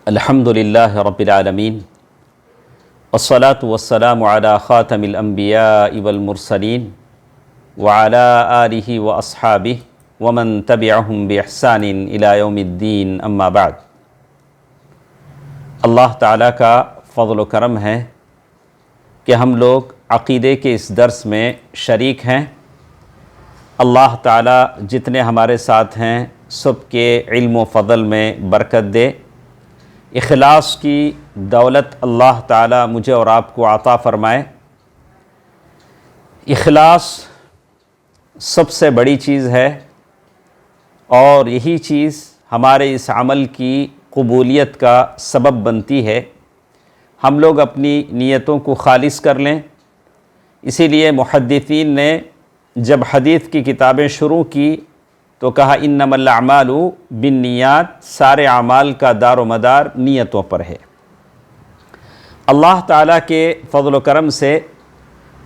الحمدللہ رب العالمین والصلاة والسلام علی خاتم الانبیاء والمرسلین وعلی آلہ واصحابہ ومن تبعہم باحسان الی یوم الدین اما بعد۔ اللہ تعالیٰ کا فضل و کرم ہے کہ ہم لوگ عقیدے کے اس درس میں شریک ہیں۔ اللہ تعالیٰ جتنے ہمارے ساتھ ہیں سب کے علم و فضل میں برکت دے، اخلاص کی دولت اللہ تعالیٰ مجھے اور آپ کو عطا فرمائے۔ اخلاص سب سے بڑی چیز ہے اور یہی چیز ہمارے اس عمل کی قبولیت کا سبب بنتی ہے۔ ہم لوگ اپنی نیتوں کو خالص کر لیں۔ اسی لیے محدثین نے جب حدیث کی کتابیں شروع کی تو کہا انما الاعمال بالنیات، سارے اعمال کا دار و مدار نیتوں پر ہے۔ اللہ تعالیٰ کے فضل و کرم سے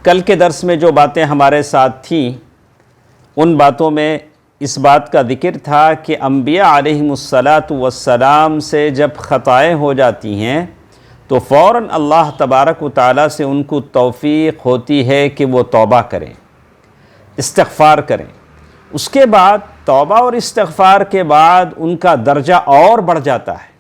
کل کے درس میں جو باتیں ہمارے ساتھ تھیں ان باتوں میں اس بات کا ذکر تھا کہ انبیاء علیہم السلام سے جب خطائیں ہو جاتی ہیں تو فوراً اللہ تبارک و تعالیٰ سے ان کو توفیق ہوتی ہے کہ وہ توبہ کریں، استغفار کریں۔ اس کے بعد توبہ اور استغفار کے بعد ان کا درجہ اور بڑھ جاتا ہے،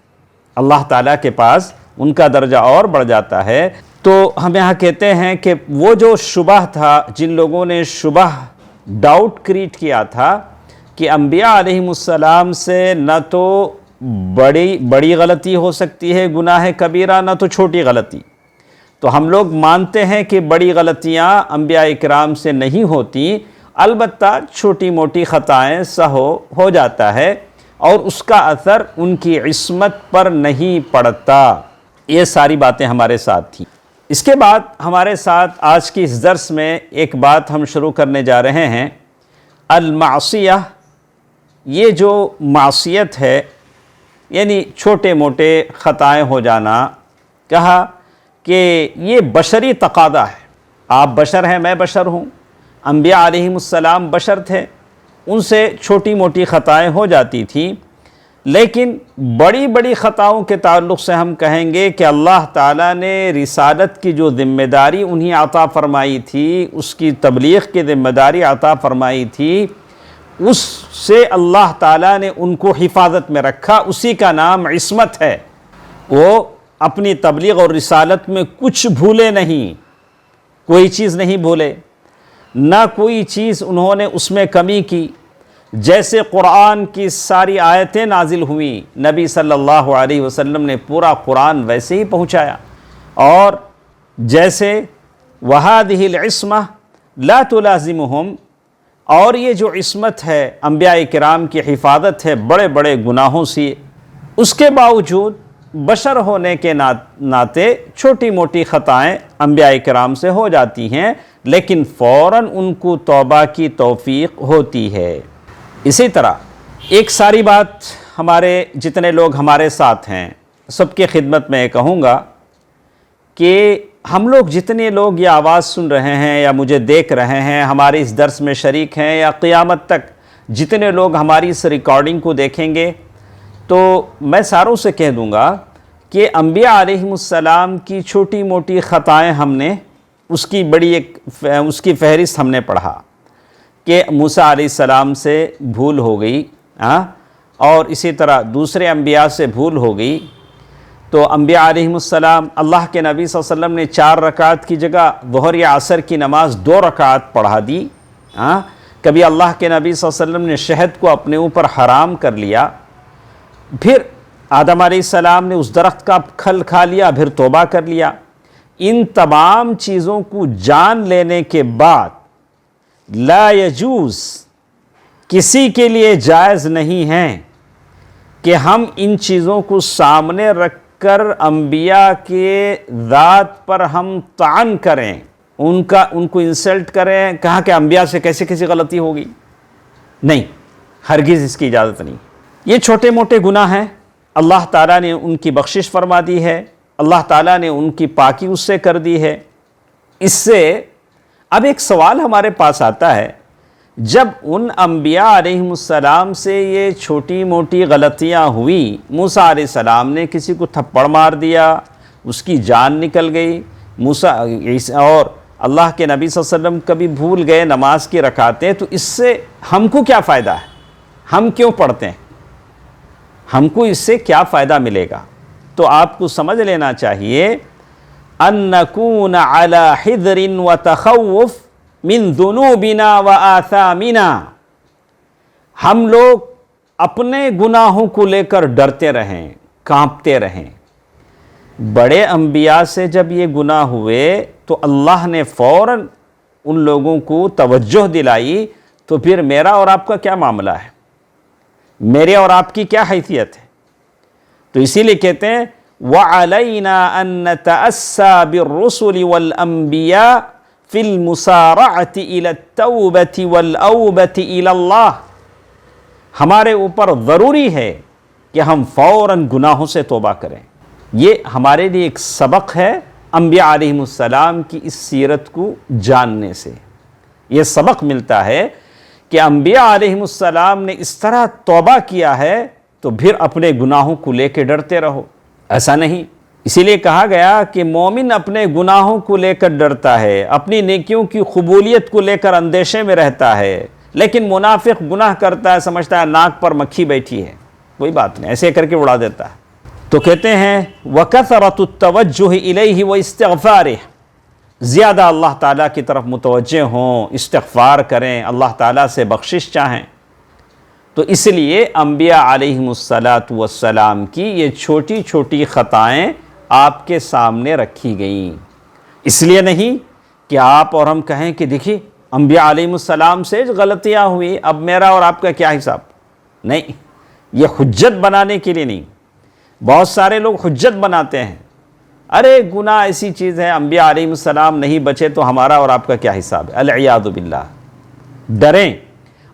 اللہ تعالیٰ کے پاس ان کا درجہ اور بڑھ جاتا ہے۔ تو ہم یہاں کہتے ہیں کہ وہ جو شبہ تھا، جن لوگوں نے شبہ ڈاؤٹ کریٹ کیا تھا کہ انبیاء علیہم السلام سے نہ تو بڑی غلطی ہو سکتی ہے گناہ کبیرہ، نہ تو چھوٹی غلطی، تو ہم لوگ مانتے ہیں کہ بڑی غلطیاں انبیاء اکرام سے نہیں ہوتی، البتہ چھوٹی موٹی خطائیں سہو ہو جاتا ہے اور اس کا اثر ان کی عصمت پر نہیں پڑتا۔ یہ ساری باتیں ہمارے ساتھ تھیں۔ اس کے بعد ہمارے ساتھ آج کی اس درس میں ایک بات ہم شروع کرنے جا رہے ہیں، المعصیہ۔ یہ جو معصیت ہے یعنی چھوٹے موٹے خطائیں ہو جانا، کہا کہ یہ بشری تقاضا ہے۔ آپ بشر ہیں، میں بشر ہوں، انبیاء علیہم السلام بشر تھے، ان سے چھوٹی موٹی خطائیں ہو جاتی تھیں، لیکن بڑی بڑی خطاؤں کے تعلق سے ہم کہیں گے کہ اللہ تعالیٰ نے رسالت کی جو ذمہ داری انہیں عطا فرمائی تھی، اس کی تبلیغ کی ذمہ داری عطا فرمائی تھی، اس سے اللہ تعالیٰ نے ان کو حفاظت میں رکھا۔ اسی کا نام عصمت ہے۔ وہ اپنی تبلیغ اور رسالت میں کچھ بھولے نہیں، کوئی چیز نہیں بھولے، نہ کوئی چیز انہوں نے اس میں کمی کی۔ جیسے قرآن کی ساری آیتیں نازل ہوئیں، نبی صلی اللہ علیہ وسلم نے پورا قرآن ویسے ہی پہنچایا، اور جیسے وَهَذِهِ الْعِصْمَةُ لَا تُلَازِمُهُمْ، اور یہ جو عصمت ہے انبیاء کرام کی حفاظت ہے بڑے بڑے گناہوں سے، اس کے باوجود بشر ہونے کے ناطے چھوٹی موٹی خطائیں انبیاء کرام سے ہو جاتی ہیں، لیکن فوراً ان کو توبہ کی توفیق ہوتی ہے۔ اسی طرح ایک ساری بات ہمارے جتنے لوگ ہمارے ساتھ ہیں سب کے خدمت میں کہوں گا کہ ہم لوگ جتنے لوگ یہ آواز سن رہے ہیں یا مجھے دیکھ رہے ہیں، ہمارے اس درس میں شریک ہیں، یا قیامت تک جتنے لوگ ہماری اس ریکارڈنگ کو دیکھیں گے، تو میں ساروں سے کہہ دوں گا کہ انبیاء علیہم السلام کی چھوٹی موٹی خطائیں ہم نے اس کی فہرست ہم نے پڑھا کہ موسیٰ علیہ السلام سے بھول ہو گئی، اور اسی طرح دوسرے انبیاء سے بھول ہو گئی، تو انبیاء علیہم السلام اللہ کے نبی صلی اللہ علیہ وسلم نے 4 رکعت کی جگہ ظہر یا عصر کی نماز 2 رکعت پڑھا دی۔ کبھی اللہ کے نبی صلی اللہ علیہ وسلم نے شہد کو اپنے اوپر حرام کر لیا، پھر آدم علیہ السلام نے اس درخت کا پھل کھا لیا، پھر توبہ کر لیا۔ ان تمام چیزوں کو جان لینے کے بعد لا یجوز، کسی کے لیے جائز نہیں ہے کہ ہم ان چیزوں کو سامنے رکھ کر انبیاء کے ذات پر ہم طعن کریں، ان کو انسلٹ کریں، کہا کہ انبیاء سے کیسے کسی غلطی ہوگی۔ نہیں، ہرگز اس کی اجازت نہیں۔ یہ چھوٹے موٹے گناہ ہیں، اللہ تعالیٰ نے ان کی بخشش فرما دی ہے، اللہ تعالیٰ نے ان کی پاکی اس سے کر دی ہے۔ اس سے اب ایک سوال ہمارے پاس آتا ہے جب ان انبیاء علیہم السلام سے یہ چھوٹی موٹی غلطیاں ہوئی، موسیٰ علیہ السلام نے کسی کو تھپڑ مار دیا، اس کی جان نکل گئی، اور اللہ کے نبی صلی اللہ علیہ وسلم کبھی بھول گئے نماز کی رکعتیں، تو اس سے ہم کو کیا فائدہ ہے؟ ہم کیوں پڑھتے ہیں؟ ہم کو اس سے کیا فائدہ ملے گا؟ تو آپ کو سمجھ لینا چاہیے ان نکون علی حذر وتخوف من ذنوبنا وآثامنا، ہم لوگ اپنے گناہوں کو لے کر ڈرتے رہیں، کانپتے رہیں۔ بڑے انبیاء سے جب یہ گناہ ہوئے تو اللہ نے فوراً ان لوگوں کو توجہ دلائی، تو پھر میرا اور آپ کا کیا معاملہ ہے؟ میرے اور آپ کی کیا حیثیت ہے؟ تو اسی لیے کہتے ہیں وَعَلَيْنَا أَن نَتَأَسَّى بِالرُّسُلِ وَالْأَنبِيَاءِ فِي الْمُسَارَعَةِ إِلَى التَّوْبَةِ وَالْأَوْبَةِ إِلَى اللَّهِ، ہمارے اوپر ضروری ہے کہ ہم فوراً گناہوں سے توبہ کریں۔ یہ ہمارے لیے ایک سبق ہے انبیاء علیہم السلام کی اس سیرت کو جاننے سے۔ یہ سبق ملتا ہے کہ انبیاء علیہم السلام نے اس طرح توبہ کیا ہے تو پھر اپنے گناہوں کو لے کے ڈرتے رہو، ایسا نہیں۔ اسی لیے کہا گیا کہ مومن اپنے گناہوں کو لے کر ڈرتا ہے، اپنی نیکیوں کی قبولیت کو لے کر اندیشے میں رہتا ہے، لیکن منافق گناہ کرتا ہے، سمجھتا ہے ناک پر مکھی بیٹھی ہے، کوئی بات نہیں، ایسے کر کے اڑا دیتا ہے۔ تو کہتے ہیں وَكَثْرَةُ التَّوَجُّهِ إِلَيْهِ وَإِسْتِغْفَارِهِ، زیادہ اللہ تعالیٰ کی طرف متوجہ ہوں، استغفار کریں، اللہ تعالیٰ سے بخشش چاہیں۔ تو اس لیے انبیاء علیہم السلام کی یہ چھوٹی چھوٹی خطائیں آپ کے سامنے رکھی گئیں، اس لیے نہیں کہ آپ اور ہم کہیں کہ دیکھیے انبیاء علیہم السلام سے غلطیاں ہوئی، اب میرا اور آپ کا کیا حساب؟ نہیں، یہ حجت بنانے کے لیے نہیں۔ بہت سارے لوگ حجت بناتے ہیں، ارے گناہ ایسی چیز ہے، انبیاء علیہم السلام نہیں بچے تو ہمارا اور آپ کا کیا حساب ہے؟ العیاذ باللہ۔ ڈریں،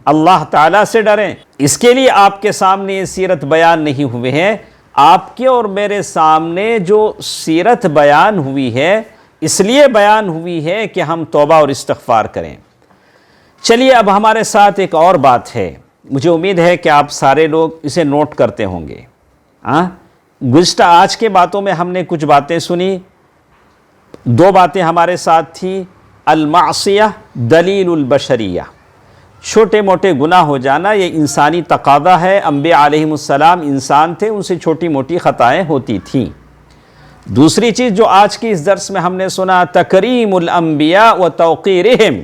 اللہ تعالیٰ سے ڈریں۔ اس کے لیے آپ کے سامنے یہ سیرت بیان نہیں ہوئے ہیں، آپ کے اور میرے سامنے جو سیرت بیان ہوئی ہے اس لیے بیان ہوئی ہے کہ ہم توبہ اور استغفار کریں۔ چلیے اب ہمارے ساتھ ایک اور بات ہے، مجھے امید ہے کہ آپ سارے لوگ اسے نوٹ کرتے ہوں گے۔ گزشتہ آج کے باتوں میں ہم نے کچھ باتیں سنی، دو باتیں ہمارے ساتھ تھی، المعصیہ دلیل البشریہ، چھوٹے موٹے گناہ ہو جانا یہ انسانی تقاضا ہے، انبیاء علیہم السلام انسان تھے، ان سے چھوٹی موٹی خطائیں ہوتی تھیں۔ دوسری چیز جو آج کی اس درس میں ہم نے سنا، تکریم الانبیاء و توقیرہم،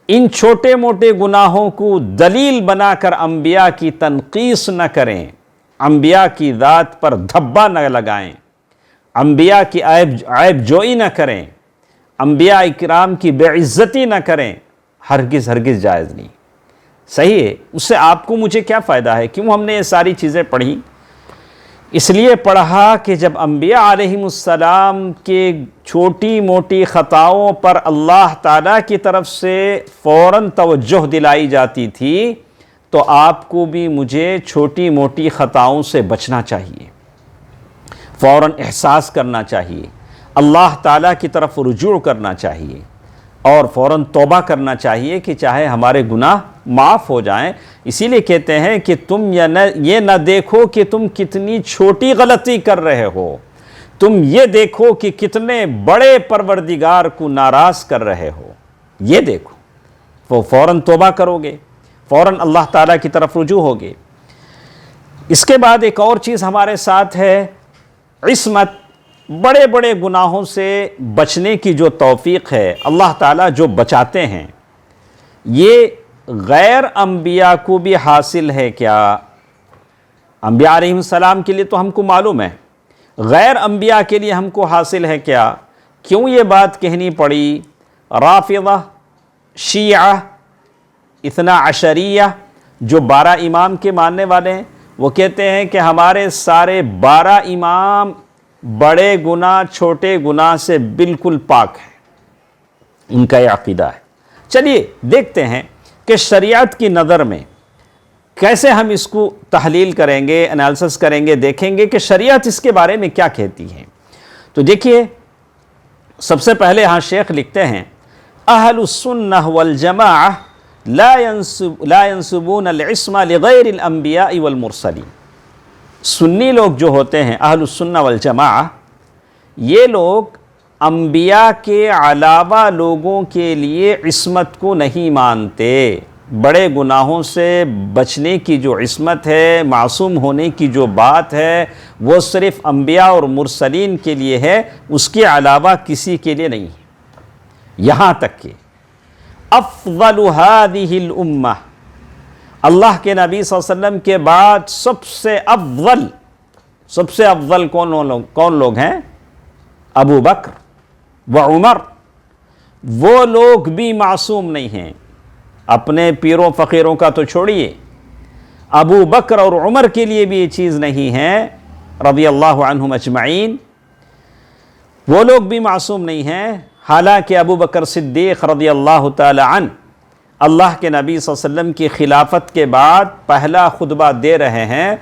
ان چھوٹے موٹے گناہوں کو دلیل بنا کر انبیاء کی تنقیص نہ کریں، انبیاء کی ذات پر دھبا نہ لگائیں، انبیاء کی عیب جوئی نہ کریں، انبیاء اکرام کی بے عزتی نہ کریں، ہرگز ہرگز جائز نہیں۔ صحیح ہے، اس سے آپ کو مجھے کیا فائدہ ہے؟ کیوں ہم نے یہ ساری چیزیں پڑھی؟ اس لیے پڑھا کہ جب انبیاء علیہم السلام کے چھوٹی موٹی خطاؤں پر اللہ تعالیٰ کی طرف سے فوراً توجہ دلائی جاتی تھی، تو آپ کو بھی مجھے چھوٹی موٹی خطاؤں سے بچنا چاہیے، فوراً احساس کرنا چاہیے، اللہ تعالیٰ کی طرف رجوع کرنا چاہیے، اور فوراً توبہ کرنا چاہیے کہ چاہے ہمارے گناہ معاف ہو جائیں۔ اسی لیے کہتے ہیں کہ تم یہ نہ دیکھو کہ تم کتنی چھوٹی غلطی کر رہے ہو، تم یہ دیکھو کہ کتنے بڑے پروردگار کو ناراض کر رہے ہو، یہ دیکھو، وہ فوراً توبہ کرو گے، فوراً اللہ تعالیٰ کی طرف رجوع ہوگے۔ اس کے بعد ایک اور چیز ہمارے ساتھ ہے، عصمت، بڑے بڑے گناہوں سے بچنے کی جو توفیق ہے، اللہ تعالیٰ جو بچاتے ہیں، یہ غیر انبیاء کو بھی حاصل ہے کیا؟ انبیاء علیہم السلام کے لیے تو ہم کو معلوم ہے، غیر انبیاء کے لیے ہم کو حاصل ہے کیا؟ کیوں یہ بات کہنی پڑی؟ رافضہ، شیعہ، اثنا عشریہ، جو 12 امام کے ماننے والے ہیں، وہ کہتے ہیں کہ ہمارے سارے 12 امام بڑے گناہ چھوٹے گناہ سے بالکل پاک ہیں، ان کا یہ عقیدہ ہے۔ چلیے دیکھتے ہیں کہ شریعت کی نظر میں کیسے ہم اس کو تحلیل کریں گے، انالیسس کریں گے، دیکھیں گے کہ شریعت اس کے بارے میں کیا کہتی ہے۔ تو دیکھیے، سب سے پہلے ہاں شیخ لکھتے ہیں، اہل السنہ والجماعہ لا ينسبون العصمة لغیر الانبیاء والمرسلین. سنی لوگ جو ہوتے ہیں اہل السنہ والجماعہ، یہ لوگ انبیاء کے علاوہ لوگوں کے لیے عصمت کو نہیں مانتے. بڑے گناہوں سے بچنے کی جو عصمت ہے، معصوم ہونے کی جو بات ہے، وہ صرف انبیاء اور مرسلین کے لیے ہے، اس کے علاوہ کسی کے لیے نہیں. یہاں تک کہ افضل هذه الامہ، اللہ کے نبی صلی اللہ علیہ وسلم کے بعد سب سے افضل کون لوگ ہیں؟ ابو بکر و عمر. وہ لوگ بھی معصوم نہیں ہیں. اپنے پیروں فقیروں کا تو چھوڑیے، ابو بکر اور عمر کے لیے بھی یہ چیز نہیں ہے رضی اللہ عنہم اجمعین. وہ لوگ بھی معصوم نہیں ہیں. حالانکہ ابو بکر صدیق رضی اللہ تعالی عنہ اللہ کے نبی صلی اللہ علیہ وسلم کی خلافت کے بعد پہلا خطبہ دے رہے ہیں.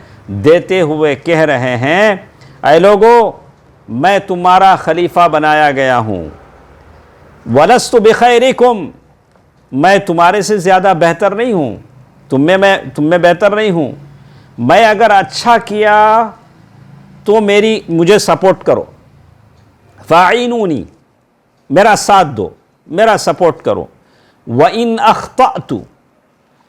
دیتے ہوئے کہہ رہے ہیں، اے لوگو، میں تمہارا خلیفہ بنایا گیا ہوں. وَلَسْتُ بِخَيْرِكُمْ، میں تمہارے سے زیادہ بہتر نہیں ہوں، تم میں بہتر نہیں ہوں. میں اگر اچھا کیا تو مجھے سپورٹ کرو. فَاعِنُونِي، میرا ساتھ دو، میرا سپورٹ کرو. وَإِنْ أَخْطَأْتُ،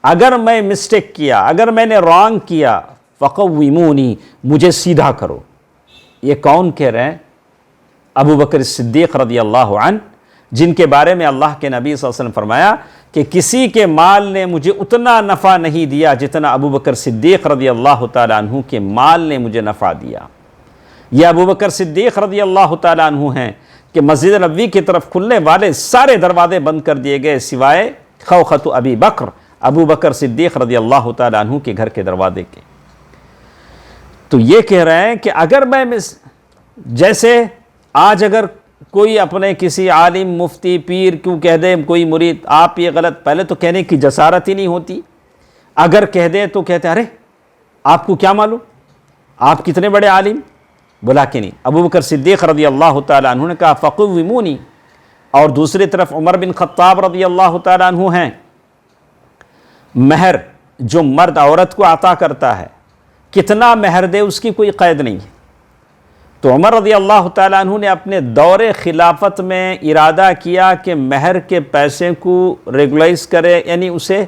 اگر میں مسٹیک کیا، اگر میں نے رانگ کیا، فَقَوِّمُونِي، مجھے سیدھا کرو. یہ کون کہہ رہے ہیں؟ ابو بکر صدیق رضی اللہ عنہ، جن کے بارے میں اللہ کے نبی صلی اللہ علیہ وسلم فرمایا کہ کسی کے مال نے مجھے اتنا نفع نہیں دیا جتنا ابو بکر صدیق رضی اللہ تعالیٰ عنہ کے مال نے مجھے نفع دیا. یہ ابو بکر صدیق رضی اللہ تعالیٰ عنہ ہیں کہ مسجد نبوی کی طرف کھلنے والے سارے دروازے بند کر دیے گئے سوائے خوخت ابی بکر، ابو بکر صدیق رضی اللہ تعالیٰ عنہ کے گھر کے دروازے کے. تو یہ کہہ رہے ہیں کہ اگر میں جیسے آج اگر کوئی اپنے کسی عالم، مفتی، پیر کیوں کہہ دے کوئی مرید آپ یہ غلط، پہلے تو کہنے کی جسارت ہی نہیں ہوتی. اگر کہہ دے تو کہتے ارے آپ کو کیا معلوم، آپ کتنے بڑے عالم. بولا کہ نہیں. ابو بکر صدیق رضی اللہ تعالیٰ عنہ نے کہا فقومونی. اور دوسری طرف عمر بن خطاب رضی اللہ تعالیٰ عنہ ہیں، مہر جو مرد عورت کو عطا کرتا ہے، کتنا مہر دے اس کی کوئی قید نہیں ہے. تو عمر رضی اللہ تعالیٰ عنہ نے اپنے دور خلافت میں ارادہ کیا کہ مہر کے پیسے کو ریگولائز کرے، یعنی اسے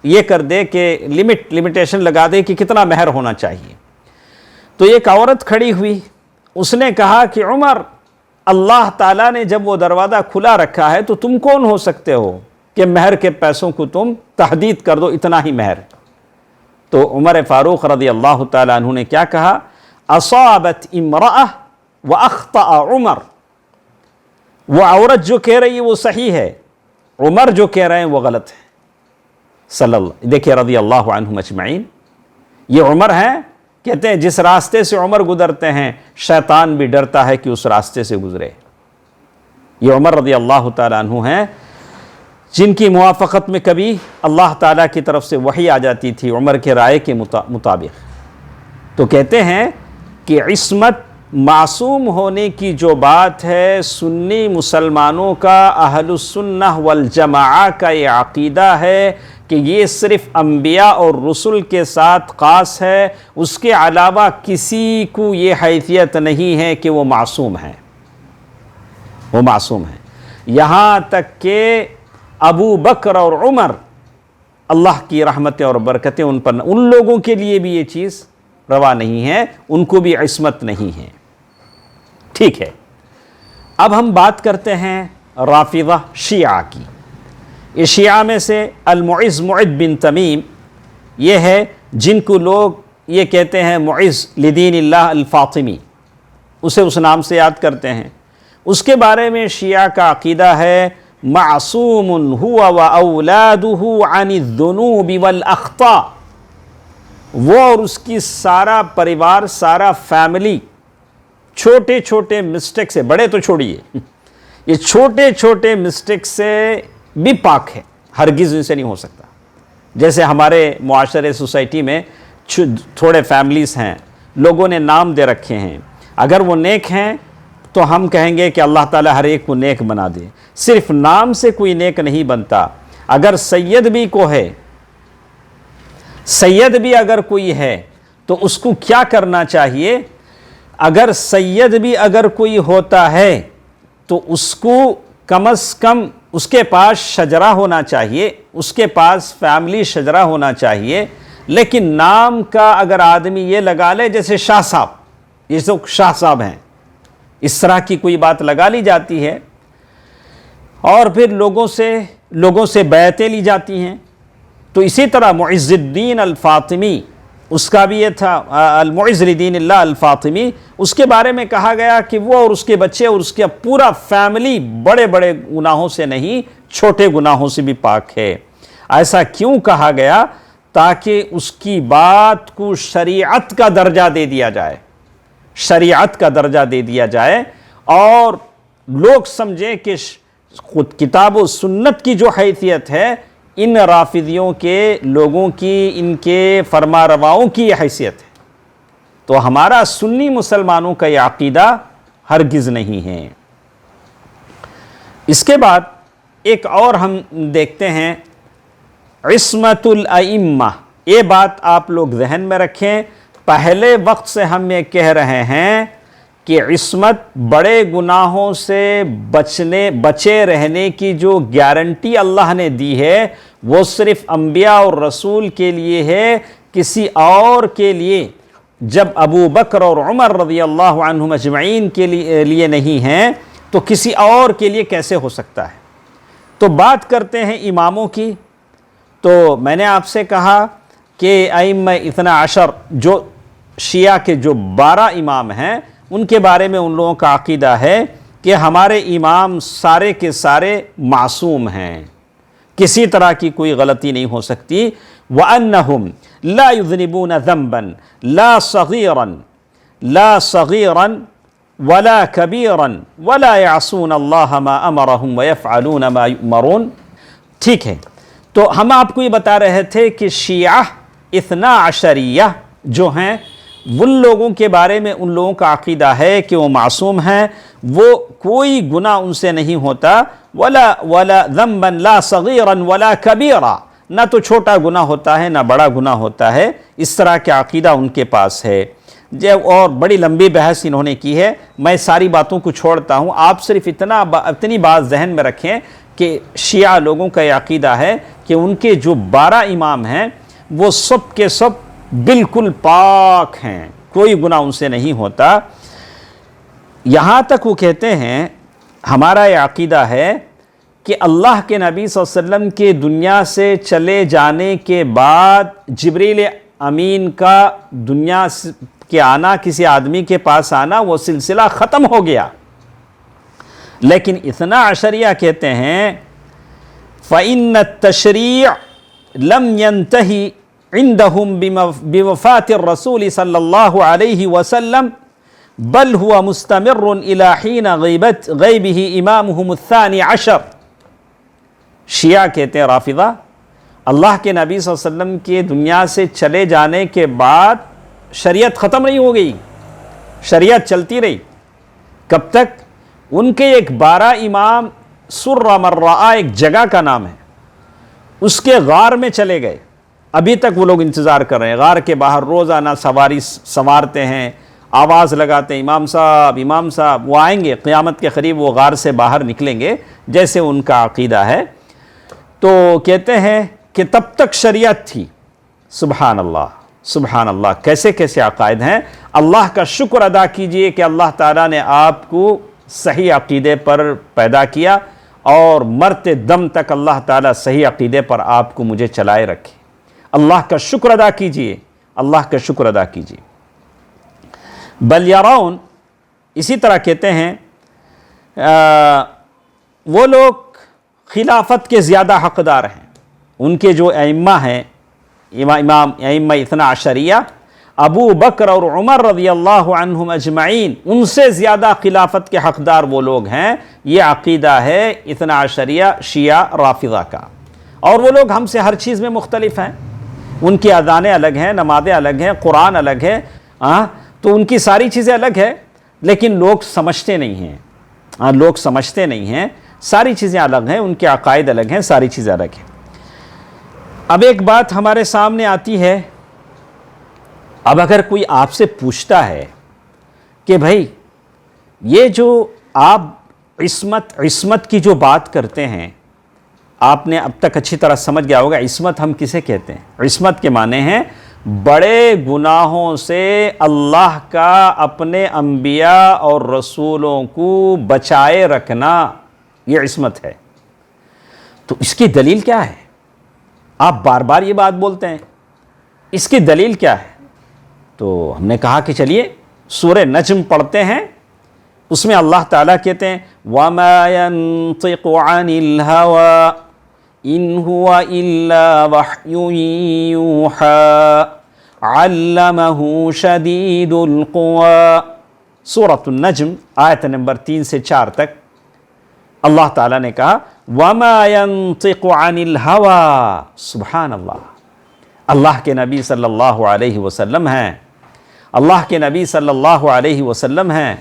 یہ کر دے کہ لمیٹیشن لگا دے کہ کتنا مہر ہونا چاہیے. تو ایک عورت کھڑی ہوئی، اس نے کہا کہ عمر، اللہ تعالیٰ نے جب وہ دروازہ کھلا رکھا ہے تو تم کون ہو سکتے ہو کہ مہر کے پیسوں کو تم تحدید کر دو اتنا ہی مہر. تو عمر فاروق رضی اللہ تعالیٰ عنہ نے کیا کہا؟ اصابت امرأہ واخطأ عمر. وہ عورت جو کہہ رہی ہے وہ صحیح ہے، عمر جو کہہ رہے ہیں وہ غلط ہے. صلی اللہ، دیکھیں رضی اللہ عنہم اجمعین. یہ عمر ہیں، کہتے ہیں جس راستے سے عمر گزرتے ہیں شیطان بھی ڈرتا ہے کہ اس راستے سے گزرے. یہ عمر رضی اللہ تعالیٰ عنہ ہیں جن کی موافقت میں کبھی اللہ تعالیٰ کی طرف سے وحی آ جاتی تھی عمر کے رائے کے مطابق. تو کہتے ہیں کہ عصمت، معصوم ہونے کی جو بات ہے، سنی مسلمانوں کا، اہل السنہ والجماعہ کا یہ عقیدہ ہے کہ یہ صرف انبیاء اور رسل کے ساتھ خاص ہے، اس کے علاوہ کسی کو یہ حیثیت نہیں ہے کہ وہ معصوم ہیں. وہ معصوم ہیں. یہاں تک کہ ابو بکر اور عمر، اللہ کی رحمتیں اور برکتیں ان پر، ان لوگوں کے لیے بھی یہ چیز روا نہیں ہے، ان کو بھی عصمت نہیں ہے. ٹھیک ہے. اب ہم بات کرتے ہیں رافضہ شیعہ کی. یہ شیعہ میں سے المعز معد بن تمیم یہ ہے جن کو لوگ یہ کہتے ہیں معز لدین اللہ الفاطمی، اسے اس نام سے یاد کرتے ہیں. اس کے بارے میں شیعہ کا عقیدہ ہے معصوم هو واولادہ عن الذنوب والاخطاء. وہ اور اس کی سارا پریوار، سارا فیملی چھوٹے چھوٹے مسٹیک سے، بڑے تو چھوڑیے، یہ چھوٹے چھوٹے مسٹیک سے بھی پاک ہے، ہرگز ان سے نہیں ہو سکتا. جیسے ہمارے معاشرے سوسائٹی میں تھوڑے فیملیز ہیں، لوگوں نے نام دے رکھے ہیں، اگر وہ نیک ہیں تو ہم کہیں گے کہ اللہ تعالیٰ ہر ایک کو نیک بنا دے. صرف نام سے کوئی نیک نہیں بنتا. اگر سید بھی کو ہے، سید بھی اگر کوئی ہے تو اس کو کیا کرنا چاہیے؟ اگر سید بھی اگر کوئی ہوتا ہے تو اس کو کم از کم اس کے پاس شجرہ ہونا چاہیے، اس کے پاس فیملی شجرہ ہونا چاہیے۔ لیکن نام کا اگر آدمی یہ لگا لے جیسے شاہ صاحب، یہ تو شاہ صاحب ہیں، اس طرح کی کوئی بات لگا لی جاتی ہے، اور پھر لوگوں سے بیعتیں لی جاتی ہیں۔ تو اسی طرح معز الدین الفاطمی، اس کا بھی یہ تھا، المعز لدین اللہ الفاطمی، اس کے بارے میں کہا گیا کہ وہ اور اس کے بچے اور اس کا پورا فیملی بڑے بڑے گناہوں سے نہیں، چھوٹے گناہوں سے بھی پاک ہے۔ ایسا کیوں کہا گیا؟ تاکہ اس کی بات کو شریعت کا درجہ دے دیا جائے، شریعت کا درجہ دے دیا جائے، اور لوگ سمجھیں کہ خود کتاب و سنت کی جو حیثیت ہے ان رافضیوں کے لوگوں کی، ان کے فرما رواؤں کی یہ حیثیت ہے۔ تو ہمارا سنی مسلمانوں کا یہ عقیدہ ہرگز نہیں ہے۔ اس کے بعد ایک اور ہم دیکھتے ہیں، عصمت الائمہ۔ یہ بات آپ لوگ ذہن میں رکھیں، پہلے وقت سے ہم یہ کہہ رہے ہیں کہ عصمت، بڑے گناہوں سے بچے رہنے کی جو گارنٹی اللہ نے دی ہے وہ صرف انبیاء اور رسول کے لیے ہے، کسی اور کے لیے، جب ابو بکر اور عمر رضی اللہ عنہم اجمعین کے لیے نہیں ہیں تو کسی اور کے لیے کیسے ہو سکتا ہے؟ تو بات کرتے ہیں اماموں کی۔ تو میں نے آپ سے کہا کہ ائمہ 12، جو شیعہ کے جو 12 امام ہیں، ان کے بارے میں ان لوگوں کا عقیدہ ہے کہ ہمارے امام سارے کے سارے معصوم ہیں، کسی طرح کی کوئی غلطی نہیں ہو سکتی۔ وَأَنَّهُمْ لَا يُذْنِبُونَ ذَنْبًا لَا صَغِيرًا وَلَا كَبِيرًا وَلَا يَعْصُونَ اللَّهَ مَا أَمَرَهُمْ وَيَفْعَلُونَ مَا يُؤْمَرُونَ۔ ٹھیک ہے، تو ہم آپ کو یہ بتا رہے تھے کہ شیعہ 12 جو ہیں، ان لوگوں کے بارے میں ان لوگوں کا عقیدہ ہے کہ وہ معصوم ہیں، وہ کوئی گناہ ان سے نہیں ہوتا، ولا ذنبا لا صغیرا ولا کبیرا، نہ تو چھوٹا گناہ ہوتا ہے نہ بڑا گناہ ہوتا ہے، اس طرح کا عقیدہ ان کے پاس ہے۔ اور بڑی لمبی بحث انہوں نے کی ہے، میں ساری باتوں کو چھوڑتا ہوں، آپ صرف اتنی بات ذہن میں رکھیں کہ شیعہ لوگوں کا یہ عقیدہ ہے کہ ان کے جو 12 امام ہیں وہ سب کے سب بالکل پاک ہیں، کوئی گناہ ان سے نہیں ہوتا۔ یہاں تک وہ کہتے ہیں، ہمارا یہ عقیدہ ہے کہ اللہ کے نبی صلی اللہ علیہ وسلم کے دنیا سے چلے جانے کے بعد جبریل امین کا دنیا کے آنا، کسی آدمی کے پاس آنا، وہ سلسلہ ختم ہو گیا۔ لیکن 12 کہتے ہیں فَإِنَّ التَّشْرِيعَ لَمْ يَنْتَهِ عِنْدَهُمْ بِوَفَاةِ الرَّسُولِ صلی اللہ علیہ وسلم بل هو مستمر الى حین غیبہ امامہم الثانی عشر۔ شیعہ کہتے ہیں، رافضہ، اللہ کے نبی صلی اللہ علیہ وسلم کے دنیا سے چلے جانے کے بعد شریعت ختم نہیں ہو گئی، شریعت چلتی رہی۔ کب تک؟ ان کے ایک 12 امام سرہ مرہ، ایک جگہ کا نام ہے، اس کے غار میں چلے گئے، ابھی تک وہ لوگ انتظار کر رہے ہیں۔ غار کے باہر روزانہ سواری سنوارتے ہیں، آواز لگاتے ہیں، امام صاحب امام صاحب، وہ آئیں گے قیامت کے قریب، وہ غار سے باہر نکلیں گے، جیسے ان کا عقیدہ ہے۔ تو کہتے ہیں کہ تب تک شریعت تھی۔ سبحان اللہ، سبحان اللہ، کیسے کیسے عقائد ہیں۔ اللہ کا شکر ادا کیجئے کہ اللہ تعالیٰ نے آپ کو صحیح عقیدے پر پیدا کیا، اور مرتے دم تک اللہ تعالیٰ صحیح عقیدے پر آپ کو مجھے چلائے رکھے۔ اللہ کا شکر ادا کیجئے، اللہ کا شکر ادا کیجئے۔ بل یرون، اسی طرح کہتے ہیں وہ لوگ خلافت کے زیادہ حقدار ہیں، ان کے جو ائمہ ہیں، ائمہ 12، ابو بکر اور عمر رضی اللہ عنہم اجمعین، ان سے زیادہ خلافت کے حقدار وہ لوگ ہیں۔ یہ عقیدہ ہے 12 شیعہ رافضہ کا، اور وہ لوگ ہم سے ہر چیز میں مختلف ہیں، ان کی اذانیں الگ ہیں، نمازیں الگ ہیں، قرآن الگ ہے، تو ان کی ساری چیزیں الگ ہیں، لیکن لوگ سمجھتے نہیں ہیں، لوگ سمجھتے نہیں ہیں، ساری چیزیں الگ ہیں، ان کے عقائد الگ ہیں، ساری چیزیں الگ ہیں۔ اب ایک بات ہمارے سامنے آتی ہے، اب اگر کوئی آپ سے پوچھتا ہے کہ بھائی یہ جو آپ عصمت کی جو بات کرتے ہیں، آپ نے اب تک اچھی طرح سمجھ گیا ہوگا عصمت ہم کسے کہتے ہیں۔ عصمت کے معنی ہیں بڑے گناہوں سے اللہ کا اپنے انبیاء اور رسولوں کو بچائے رکھنا، یہ عصمت ہے۔ تو اس کی دلیل کیا ہے؟ آپ بار بار یہ بات بولتے ہیں، اس کی دلیل کیا ہے؟ تو ہم نے کہا کہ چلیے سورہ نجم پڑھتے ہیں، اس میں اللہ تعالیٰ کہتے ہیں وَمَا يَنطِقُ عَنِ الْهَوَىٰ إِنْ هُوَ إِلَّا وَحْيٌ يُوحَىٰ عَلَّمَهُ شَدِيدُ الْقُوَىٰ۔ سورۃ النجم آیت نمبر 3 سے 4 تک اللہ تعالیٰ نے کہا وَمَا يَنطِقُ عَنِ الْهَوَىٰ۔ سبحان اللہ، اللہ کے نبی صلی اللہ علیہ وسلم ہیں، اللہ کے نبی صلی اللہ علیہ وسلم ہیں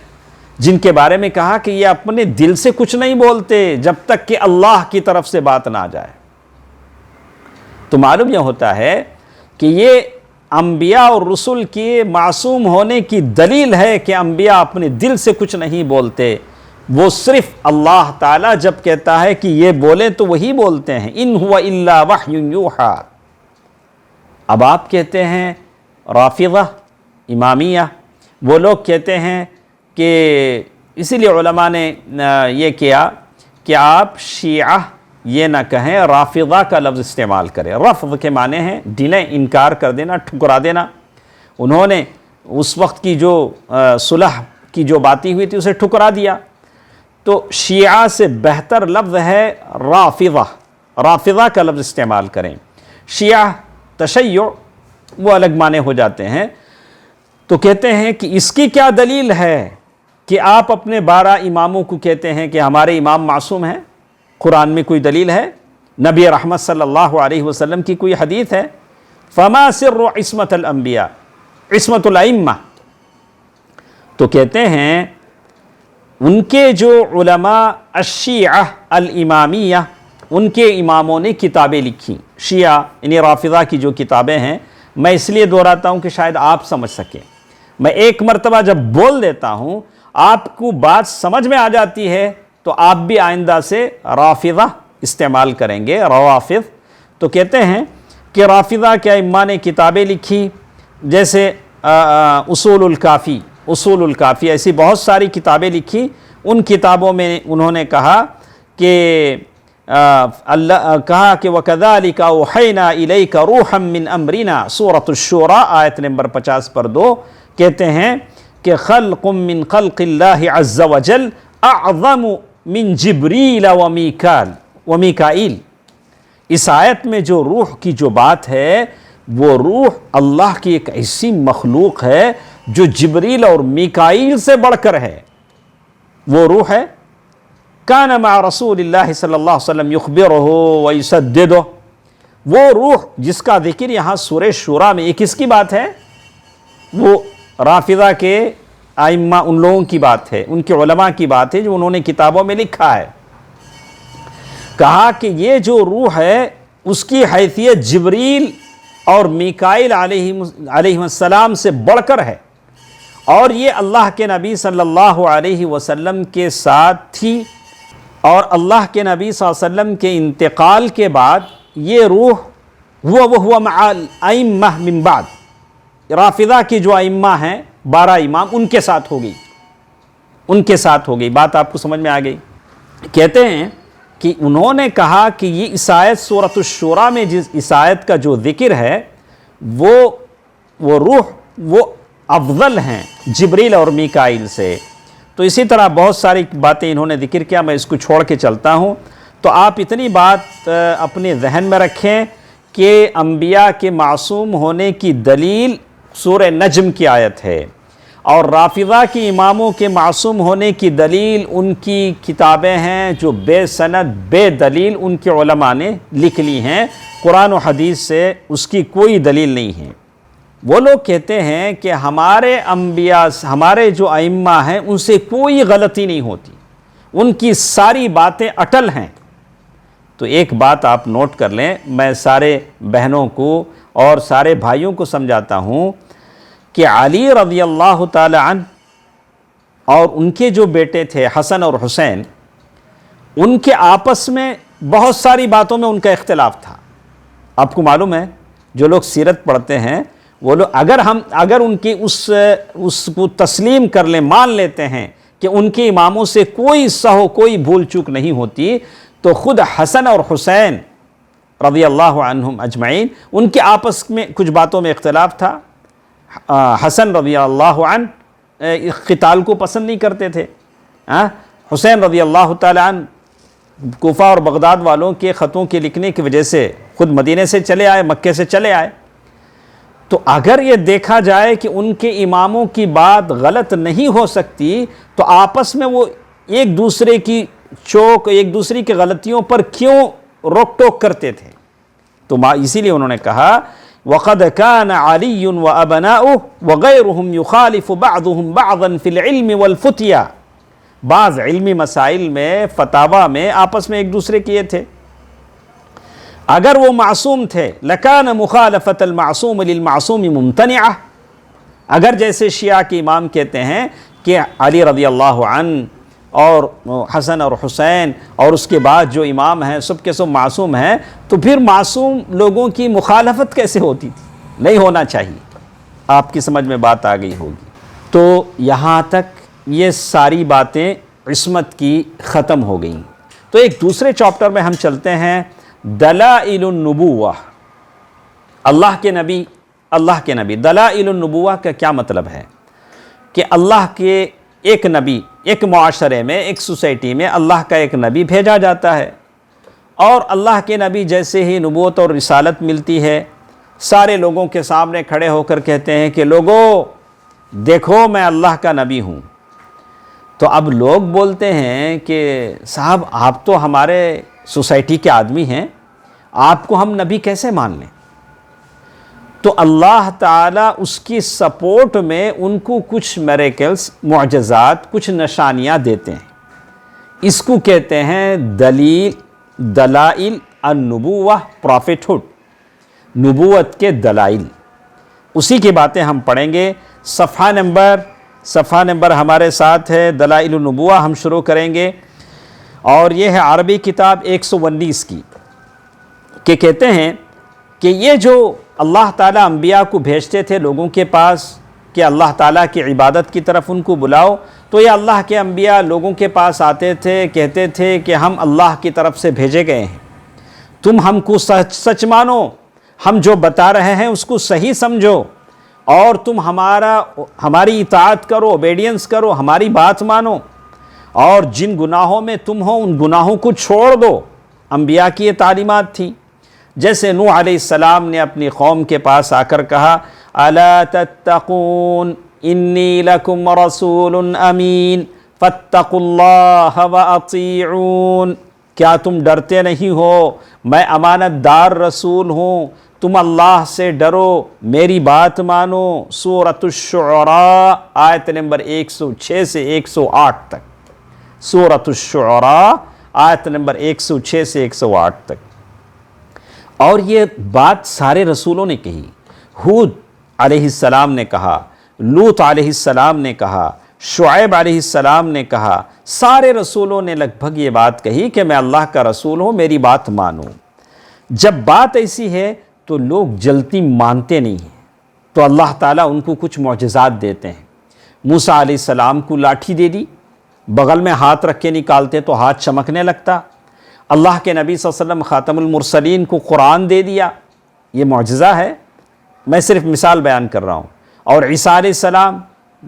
جن کے بارے میں کہا کہ یہ اپنے دل سے کچھ نہیں بولتے جب تک کہ اللہ کی طرف سے بات نہ جائے۔ تو معلوم یہ ہوتا ہے کہ یہ انبیاء اور رسول کے معصوم ہونے کی دلیل ہے کہ انبیاء اپنے دل سے کچھ نہیں بولتے، وہ صرف اللہ تعالیٰ جب کہتا ہے کہ یہ بولیں تو وہی بولتے ہیں۔ ان هو الا وحی یوحیٰ۔ اب آپ کہتے ہیں رافضہ، امامیہ، وہ لوگ کہتے ہیں کہ اسی لیے علماء نے یہ کیا کہ آپ شیعہ یہ نہ کہیں، رافضہ کا لفظ استعمال کریں۔ رفض کے معنی ہیں ڈینائی، انکار کر دینا، ٹھکرا دینا۔ انہوں نے اس وقت کی جو صلح کی جو باتیں ہوئی تھی اسے ٹھکرا دیا، تو شیعہ سے بہتر لفظ ہے رافضہ، رافضہ کا لفظ استعمال کریں۔ شیعہ تشیع وہ الگ معنی ہو جاتے ہیں۔ تو کہتے ہیں کہ اس کی کیا دلیل ہے کہ آپ اپنے 12 اماموں کو کہتے ہیں کہ ہمارے امام معصوم ہیں؟ قرآن میں کوئی دلیل ہے؟ نبی رحمت صلی اللہ علیہ وسلم کی کوئی حدیث ہے؟ فما سر عصمت الانبیاء، عصمت الائمہ۔ تو کہتے ہیں ان کے جو علماء الشیعہ الامامیہ، ان کے اماموں نے کتابیں لکھی، شیعہ یعنی رافضہ کی جو کتابیں ہیں، میں اس لیے دہراتا ہوں کہ شاید آپ سمجھ سکیں۔ میں ایک مرتبہ جب بول دیتا ہوں آپ کو بات سمجھ میں آ جاتی ہے تو آپ بھی آئندہ سے رافضہ استعمال کریں گے، روافض۔ تو کہتے ہیں کہ رافضہ کے ائمہ نے کتابیں لکھی، جیسے اصول الکافی، ایسی بہت ساری کتابیں لکھی۔ ان کتابوں میں انہوں نے کہا کہ کہا کہ وَكَذَلِكَ أَوْحَيْنَا إِلَيْكَ رُوحًا مِّنْ أَمْرِنَا، سورۃ الشورى آیت نمبر 50/2 کہتے ہیں کہ خلق من خلق اللہ عز وجل اعظم من جبریل ومیکائیل۔ اس آیت میں جو روح کی جو بات ہے، وہ روح اللہ کی ایک ایسی مخلوق ہے جو جبریل اور میکائیل سے بڑھ کر ہے۔ وہ روح ہے کان مع رسول اللہ صلی اللہ علیہ وسلم یخبرہ ویسددہ، وہ روح جس کا ذکر یہاں سورہ شورى میں، یہ کس کی بات ہے؟ وہ رافضہ کے ائمہ ان لوگوں کی بات ہے، ان کے علماء کی بات ہے جو انہوں نے کتابوں میں لکھا ہے۔ کہا کہ یہ جو روح ہے اس کی حیثیت جبریل اور میکائیل علیہ السلام سے بڑھ کر ہے، اور یہ اللہ کے نبی صلی اللہ علیہ وسلم کے ساتھ تھی، اور اللہ کے نبی صلی اللہ علیہ وسلم کے انتقال کے بعد یہ روح وہ مع الائمہ من بعد، رافضہ کی جو ائمہ ہیں 12 امام، ان کے ساتھ ہو گئی۔ بات آپ کو سمجھ میں آ گئی؟ کہتے ہیں کہ انہوں نے کہا کہ یہ اس آیت سورۃ الشورى میں جس اس آیت کا جو ذکر ہے، وہ روح وہ افضل ہیں جبریل اور میکائیل سے۔ تو اسی طرح بہت ساری باتیں انہوں نے ذکر کیا، میں اس کو چھوڑ کے چلتا ہوں۔ تو آپ اتنی بات اپنے ذہن میں رکھیں کہ انبیاء کے معصوم ہونے کی دلیل سورہ نجم کی آیت ہے، اور رافضہ کی اماموں کے معصوم ہونے کی دلیل ان کی کتابیں ہیں جو بے سند بے دلیل ان کے علماء نے لکھ لی ہیں، قرآن و حدیث سے اس کی کوئی دلیل نہیں ہے۔ وہ لوگ کہتے ہیں کہ ہمارے انبیاء، ہمارے جو ائمہ ہیں ان سے کوئی غلطی نہیں ہوتی، ان کی ساری باتیں اٹل ہیں، تو ایک بات آپ نوٹ کر لیں، میں سارے بہنوں کو اور سارے بھائیوں کو سمجھاتا ہوں کہ علی رضی اللہ تعالی عنہ اور ان کے جو بیٹے تھے حسن اور حسین، ان کے آپس میں بہت ساری باتوں میں ان کا اختلاف تھا۔ آپ کو معلوم ہے جو لوگ سیرت پڑھتے ہیں وہ لوگ اگر ان کی اس کو تسلیم کر لیں، مان لیتے ہیں کہ ان کے اماموں سے کوئی سہو کوئی بھول چوک نہیں ہوتی، تو خود حسن اور حسین رضی اللہ عنہم اجمعین ان کے آپس میں کچھ باتوں میں اختلاف تھا۔ حسن رضی اللہ عنہ قتال کو پسند نہیں کرتے تھے، حسین رضی اللہ تعالی عنہ کوفہ اور بغداد والوں کے خطوں کے لکھنے کی وجہ سے خود مدینے سے چلے آئے، مکے سے چلے آئے۔ تو اگر یہ دیکھا جائے کہ ان کے اماموں کی بات غلط نہیں ہو سکتی تو آپس میں وہ ایک دوسرے کی ایک دوسرے کی غلطیوں پر کیوں روک ٹوک کرتے تھے؟ تو اسی لیے انہوں نے کہا وَقَدْ كَانَ عَلِيٌّ وَأَبْنَاؤُهُ وَغَيْرُهُمْ يُخَالِفُ بَعْضُهُمْ بَعْضًا فِي الْعِلْمِ وَالْفُتْيَا، بعض علمی مسائل میں فتاوہ میں آپس میں ایک دوسرے کیے تھے۔ اگر وہ معصوم تھے لَكَانَ مُخَالَفَةَ الْمَعْصُومِ لِلْمَعْصُومِ مُمْتَنِعَةً، اگر جیسے شیعہ کے امام کہتے ہیں کہ علی رضی اللہ عنہ اور حسن اور حسین اور اس کے بعد جو امام ہیں سب کے سب معصوم ہیں، تو پھر معصوم لوگوں کی مخالفت کیسے ہوتی تھی؟ نہیں ہونا چاہیے۔ آپ کی سمجھ میں بات آ گئی ہوگی۔ تو یہاں تک یہ ساری باتیں عصمت کی ختم ہو گئیں۔ تو ایک دوسرے چاپٹر میں ہم چلتے ہیں، دلائل النبوہ، اللہ کے نبی۔ دلائل النبوہ کا کیا مطلب ہے؟ کہ اللہ کے ایک نبی، ایک معاشرے میں، ایک سوسائٹی میں اللہ کا ایک نبی بھیجا جاتا ہے، اور اللہ کے نبی جیسے ہی نبوت اور رسالت ملتی ہے، سارے لوگوں کے سامنے کھڑے ہو کر کہتے ہیں کہ لوگوں دیکھو میں اللہ کا نبی ہوں۔ تو اب لوگ بولتے ہیں کہ صاحب آپ تو ہمارے سوسائٹی کے آدمی ہیں، آپ کو ہم نبی کیسے مان لیں؟ تو اللہ تعالیٰ اس کی سپورٹ میں ان کو کچھ میریکلز، معجزات، کچھ نشانیاں دیتے ہیں۔ اس کو کہتے ہیں دلائل النبوہ، پروفیٹ ہوڈ، نبوت کے دلائل۔ اسی کی باتیں ہم پڑھیں گے۔ صفحہ نمبر ہمارے ساتھ ہے، دلائل النبوہ ہم شروع کریں گے، اور یہ ہے عربی کتاب 119 کی، کہ کہتے ہیں کہ یہ جو اللہ تعالیٰ انبیاء کو بھیجتے تھے لوگوں کے پاس کہ اللہ تعالیٰ کی عبادت کی طرف ان کو بلاؤ، تو یہ اللہ کے انبیاء لوگوں کے پاس آتے تھے، کہتے تھے کہ ہم اللہ کی طرف سے بھیجے گئے ہیں، تم ہم کو سچ مانو، ہم جو بتا رہے ہیں اس کو صحیح سمجھو، اور تم ہماری اطاعت کرو، اوبیڈینس کرو، ہماری بات مانو، اور جن گناہوں میں تم ہو ان گناہوں کو چھوڑ دو۔ انبیاء کی یہ تعلیمات تھی۔ جیسے نوح علیہ السلام نے اپنی قوم کے پاس آ کر کہا الا تتقون انی لکم رسول امین فاتقوا اللہ واطیعون، کیا تم ڈرتے نہیں ہو؟ میں امانت دار رسول ہوں، تم اللہ سے ڈرو، میری بات مانو۔ سورۃ الشعراء آیت نمبر 106 سے 108 تک، سورۃ الشعراء آیت نمبر 106 سے 108 تک۔ اور یہ بات سارے رسولوں نے کہی، ہود علیہ السلام نے کہا، لوط علیہ السلام نے کہا، شعیب علیہ السلام نے کہا، سارے رسولوں نے لگ بھگ یہ بات کہی کہ میں اللہ کا رسول ہوں، میری بات مانو۔ جب بات ایسی ہے تو لوگ جلدی مانتے نہیں ہیں، تو اللہ تعالیٰ ان کو کچھ معجزات دیتے ہیں۔ موسیٰ علیہ السلام کو لاٹھی دے دی، بغل میں ہاتھ رکھ کے نکالتے تو ہاتھ چمکنے لگتا۔ اللہ کے نبی صلی اللہ علیہ وسلم خاتم المرسلین کو قرآن دے دیا، یہ معجزہ ہے، میں صرف مثال بیان کر رہا ہوں۔ اور عیسیٰ علیہ السلام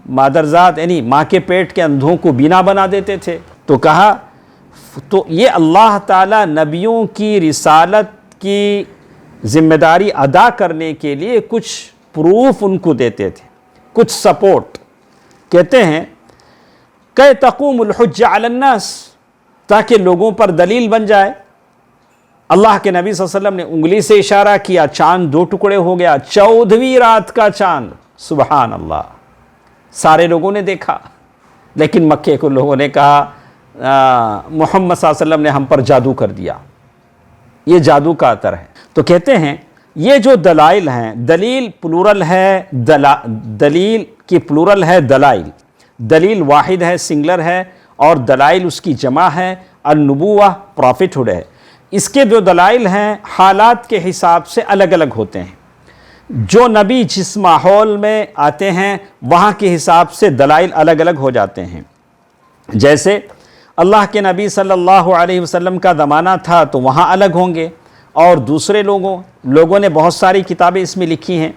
مادرزاد یعنی ماں کے پیٹ کے اندھوں کو بینا بنا دیتے تھے۔ تو کہا تو یہ اللہ تعالیٰ نبیوں کی رسالت کی ذمہ داری ادا کرنے کے لیے کچھ پروف ان کو دیتے تھے، کچھ سپورٹ۔ کہتے ہیں کہ تقوم الحجہ علی الناس، تاکہ لوگوں پر دلیل بن جائے۔ اللہ کے نبی صلی اللہ علیہ وسلم نے انگلی سے اشارہ کیا، چاند 2 ٹکڑے ہو گیا، 14ویں رات کا چاند، سبحان اللہ، سارے لوگوں نے دیکھا۔ لیکن مکے کو لوگوں نے کہا محمد صلی اللہ علیہ وسلم نے ہم پر جادو کر دیا، یہ جادو کا اثر ہے۔ تو کہتے ہیں یہ جو دلائل ہیں، دلیل پلورل ہے، دلیل کی پلورل ہے دلائل، دلیل واحد ہے، سنگلر ہے، اور دلائل اس کی جمع ہے، النبوہ پروفٹ ہوڈ ہے۔ اس کے جو دلائل ہیں حالات کے حساب سے الگ الگ ہوتے ہیں، جو نبی جس ماحول میں آتے ہیں وہاں کے حساب سے دلائل الگ الگ ہو جاتے ہیں۔ جیسے اللہ کے نبی صلی اللہ علیہ وسلم کا زمانہ تھا تو وہاں الگ ہوں گے، اور دوسرے لوگوں نے بہت ساری کتابیں اس میں لکھی ہیں۔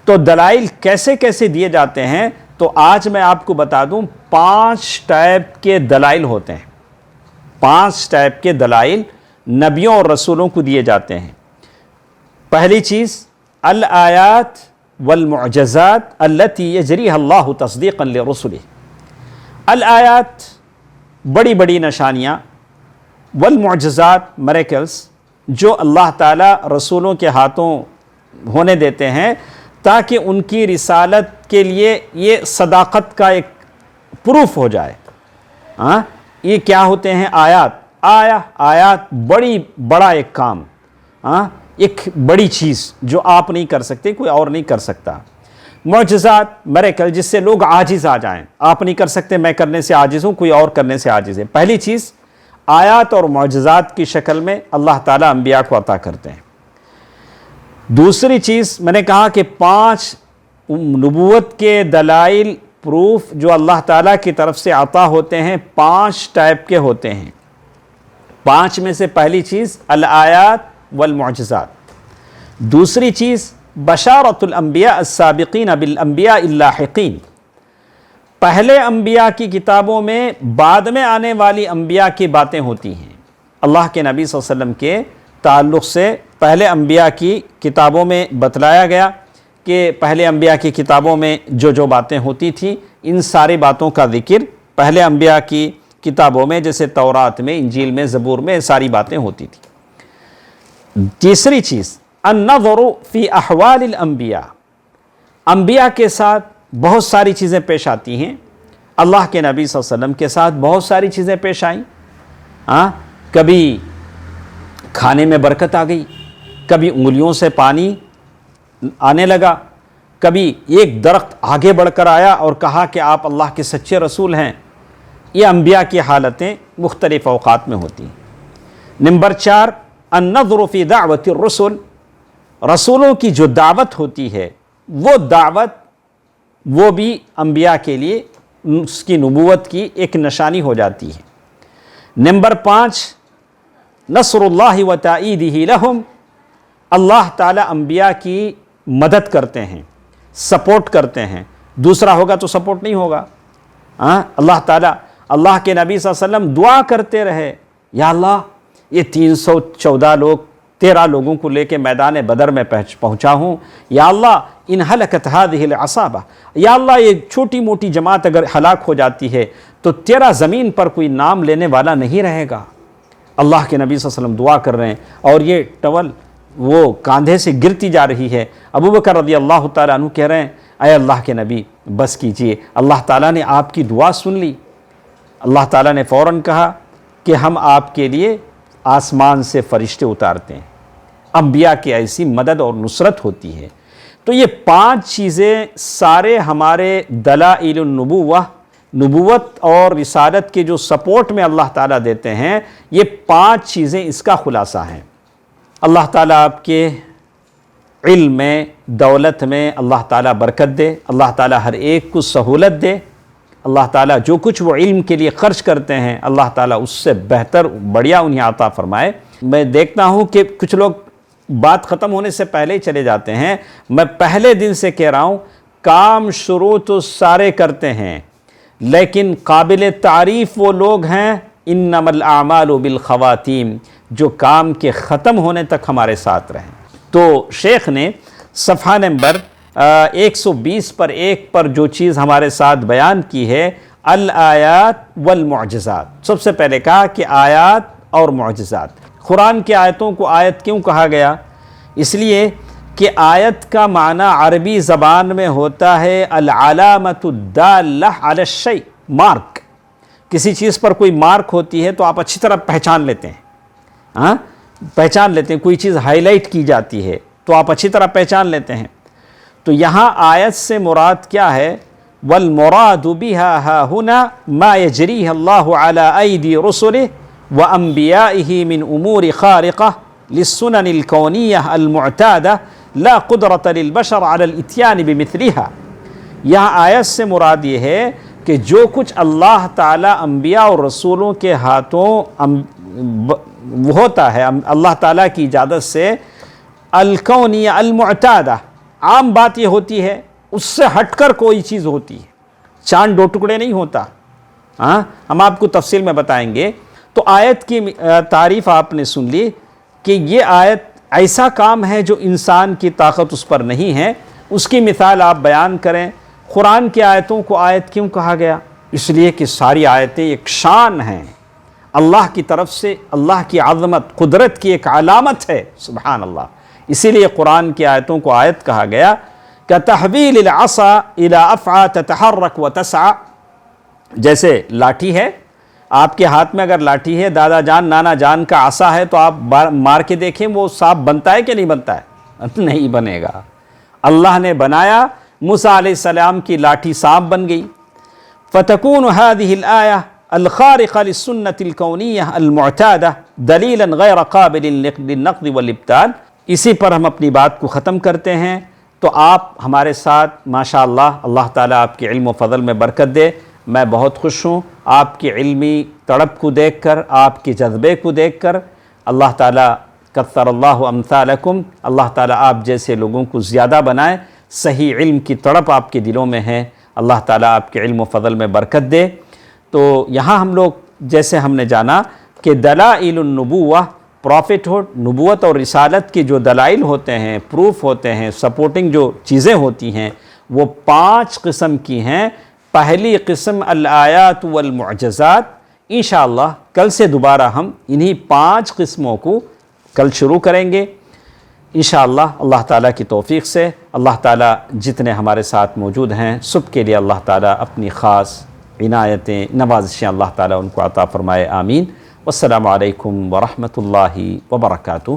تو دلائل کیسے کیسے دیے جاتے ہیں، تو آج میں آپ کو بتا دوں 5 ٹائپ کے دلائل ہوتے ہیں۔ 5 ٹائپ کے دلائل نبیوں اور رسولوں کو دیے جاتے ہیں۔ پہلی چیز الآیات والمعجزات التي يجريها اللہ تصدیقا لرسله۔ الآیات بڑی بڑی نشانیاں، والمعجزات میریکلز، جو اللہ تعالیٰ رسولوں کے ہاتھوں ہونے دیتے ہیں تاکہ ان کی رسالت کے لیے یہ صداقت کا ایک پروف ہو جائے۔ یہ کیا ہوتے ہیں؟ آیات بڑا ایک کام، ایک بڑی چیز جو آپ نہیں کر سکتے، کوئی اور نہیں کر سکتا۔ معجزات میریکل، جس سے لوگ عاجز آ جائیں، آپ نہیں کر سکتے، میں کرنے سے عاجز ہوں، کوئی اور کرنے سے عاجز ہے۔ پہلی چیز آیات اور معجزات کی شکل میں اللہ تعالیٰ انبیاء کو عطا کرتے ہیں۔ دوسری چیز میں نے کہا کہ 5 نبوت کے دلائل پروف جو اللہ تعالیٰ کی طرف سے عطا ہوتے ہیں 5 ٹائپ کے ہوتے ہیں۔ 5 میں سے پہلی چیز الآیات والمعجزات۔ دوسری چیز بشارت الانبیاء السابقین بالانبیاء اللاحقین، پہلے انبیاء کی کتابوں میں بعد میں آنے والی انبیاء کی باتیں ہوتی ہیں۔ اللہ کے نبی صلی اللہ علیہ وسلم کے تعلق سے پہلے انبیاء کی کتابوں میں بتلایا گیا کہ پہلے انبیاء کی کتابوں میں جو باتیں ہوتی تھیں، ان ساری باتوں کا ذکر پہلے انبیاء کی کتابوں میں، جیسے تورات میں، انجیل میں، زبور میں ساری باتیں ہوتی تھیں۔ تیسری چیز النظر فی احوال الانبیاء، انبیاء کے ساتھ بہت ساری چیزیں پیش آتی ہیں۔ اللہ کے نبی صلی اللہ علیہ وسلم کے ساتھ بہت ساری چیزیں پیش آئیں۔ کبھی کھانے میں برکت آ گئی، کبھی انگلیوں سے پانی آنے لگا، کبھی ایک درخت آگے بڑھ کر آیا اور کہا کہ آپ اللہ کے سچے رسول ہیں۔ یہ انبیاء کی حالتیں مختلف اوقات میں ہوتی ہیں۔ نمبر 4 النظر فی دعوت الرسل، رسولوں کی جو دعوت ہوتی ہے وہ دعوت، وہ بھی انبیاء کے لیے اس کی نبوت کی ایک نشانی ہو جاتی ہے۔ نمبر 5 نصر اللہ و تائیدہ لہم، اللہ تعالیٰ انبیاء کی مدد کرتے ہیں، سپورٹ کرتے ہیں۔ دوسرا ہوگا تو سپورٹ نہیں ہوگا۔ اللہ تعالیٰ، اللہ کے نبی صلی اللہ علیہ وسلم دعا کرتے رہے، یا اللہ یہ 314 لوگ 13 لوگوں کو لے کے میدان بدر میں پہنچا ہوں، یا اللہ ان ہلکت ہذہ العصابہ، یا اللہ یہ چھوٹی موٹی جماعت اگر ہلاک ہو جاتی ہے تو تیرا زمین پر کوئی نام لینے والا نہیں رہے گا۔ اللہ کے نبی صلی اللہ علیہ وسلم دعا کر رہے ہیں اور یہ ٹول وہ کاندھے سے گرتی جا رہی ہے۔ ابو بکر رضی اللہ تعالیٰ عنہ کہہ رہے ہیں اے اللہ کے نبی بس کیجئے، اللہ تعالیٰ نے آپ کی دعا سن لی۔ اللہ تعالیٰ نے فوراً کہا کہ ہم آپ کے لیے آسمان سے فرشتے اتارتے ہیں۔ انبیاء کی ایسی مدد اور نصرت ہوتی ہے۔ تو یہ 5 چیزیں سارے ہمارے دلائل النبوہ، نبوت اور رسالت کے جو سپورٹ میں اللہ تعالیٰ دیتے ہیں، یہ 5 چیزیں اس کا خلاصہ ہیں۔ اللہ تعالیٰ آپ کے علم میں، دولت میں اللہ تعالیٰ برکت دے، اللہ تعالیٰ ہر ایک کو سہولت دے، اللہ تعالیٰ جو کچھ وہ علم کے لیے خرچ کرتے ہیں اللہ تعالیٰ اس سے بہتر بڑھیا انہیں عطا فرمائے۔ میں دیکھتا ہوں کہ کچھ لوگ بات ختم ہونے سے پہلے ہی چلے جاتے ہیں۔ میں پہلے دن سے کہہ رہا ہوں کام شروع تو سارے کرتے ہیں، لیکن قابل تعریف وہ لوگ ہیں انما الاعمال بالخواتیم، جو کام کے ختم ہونے تک ہمارے ساتھ رہیں۔ تو شیخ نے صفحہ نمبر 120 پر 1 پر جو چیز ہمارے ساتھ بیان کی ہے، الآیات والمعجزات، سب سے پہلے کہا کہ آیات اور معجزات۔ قرآن کی آیتوں کو آیت کیوں کہا گیا؟ اس لیے کہ آیت کا معنی عربی زبان میں ہوتا ہے العلامۃ الدالہ علی الشیء، مارک۔ کسی چیز پر کوئی مارک ہوتی ہے تو آپ اچھی طرح پہچان لیتے ہیں۔ پہچان لیتے ہیں، کوئی چیز ہائی لائٹ کی جاتی ہے تو آپ اچھی طرح پہچان لیتے ہیں۔ تو یہاں آیت سے مراد کیا ہے؟ وَالْمُرَادُ بِهَا هَا هُنَا مَا يَجْرِيهَ اللَّهُ عَلَىٰ أَيْدِي رُسُلِهِ وَأَنْبِيَائِهِ مِنْ أُمُورِ خَارِقَةٍ لِلسُّنَنِ الْكَوْنِيَّةِ الْمُعْتَادَةِ لَا قُدْرَةَ لِلْبَشَرِ عَلَى الْإِتْيَانِ بِمِثْلِهَا۔ یہاں آیت سے مراد یہ ہے کہ جو کچھ اللہ تعالیٰ انبیاء اور رسولوں کے ہاتھوں ہوتا ہے اللہ تعالیٰ کی اجازت سے، الکونیہ المعتادہ، عام بات یہ ہوتی ہے، اس سے ہٹ کر کوئی چیز ہوتی ہے، چاند دو ٹکڑے نہیں ہوتا۔ ہم آپ کو تفصیل میں بتائیں گے۔ تو آیت کی تعریف آپ نے سن لی کہ یہ آیت ایسا کام ہے جو انسان کی طاقت اس پر نہیں ہے، اس کی مثال آپ بیان کریں۔ قرآن کی آیتوں کو آیت کیوں کہا گیا؟ اس لیے کہ ساری آیتیں ایک شان ہیں، اللہ کی طرف سے اللہ کی عظمت قدرت کی ایک علامت ہے، سبحان اللہ۔ اسی لیے قرآن کی آیتوں کو آیت کہا گیا۔ كَتَحْوِيلِ الْعَصَى إِلَىٰ أَفْعَىٰ تَتَحَرَّكُ وَتَسْعَىٰ، جیسے لاٹھی ہے، آپ کے ہاتھ میں اگر لاٹھی ہے، دادا جان نانا جان کا عصا ہے، تو آپ مار کے دیکھیں وہ سانپ بنتا ہے کہ نہیں بنتا ہے؟ نہیں بنے گا۔ اللہ نے بنایا، موسیٰ علیہ السلام کی لاٹھی سانپ بن گئی۔ فَتَكُونُ هَذِهِ الْآيَةُ الْخَارِقَةُ لِلسُّنَّةِ الْكَوْنِيَّةِ الْمُعْتَادَةِ دَلِيلًا غَيْرَ قَابِلٍ لِلنَّقْضِ وَالْإِبْطَالِ۔ اسی پر ہم اپنی بات کو ختم کرتے ہیں۔ تو آپ ہمارے ساتھ ماشاءاللہ، اللہ تعالیٰ آپ کے علم و فضل میں برکت دے۔ میں بہت خوش ہوں آپ کی علمی تڑپ کو دیکھ کر، آپ کے جذبے کو دیکھ کر۔ اللہ تعالیٰ کثر اللہ امثالکم، اللہ تعالیٰ آپ جیسے لوگوں کو زیادہ بنائے۔ صحیح علم کی تڑپ آپ کے دلوں میں ہے، اللہ تعالیٰ آپ کے علم و فضل میں برکت دے۔ تو یہاں ہم لوگ جیسے ہم نے جانا کہ دلائل النبوہ، پروفٹ ہوڈ، نبوت اور رسالت کی جو دلائل ہوتے ہیں، پروف ہوتے ہیں، سپورٹنگ جو چیزیں ہوتی ہیں، وہ 5 قسم کی ہیں۔ پہلی قسم الآیات والمعجزات۔ انشاءاللہ کل سے دوبارہ ہم انہی 5 قسموں کو کل شروع کریں گے انشاءاللہ اللہ تعالیٰ کی توفیق سے۔ اللہ تعالیٰ جتنے ہمارے ساتھ موجود ہیں سب کے لیے اللہ تعالیٰ اپنی خاص عنایتیں، نوازشیں اللہ تعالیٰ ان کو عطا فرمائے، آمین۔ والسلام علیکم ورحمۃ اللہ وبرکاتہ۔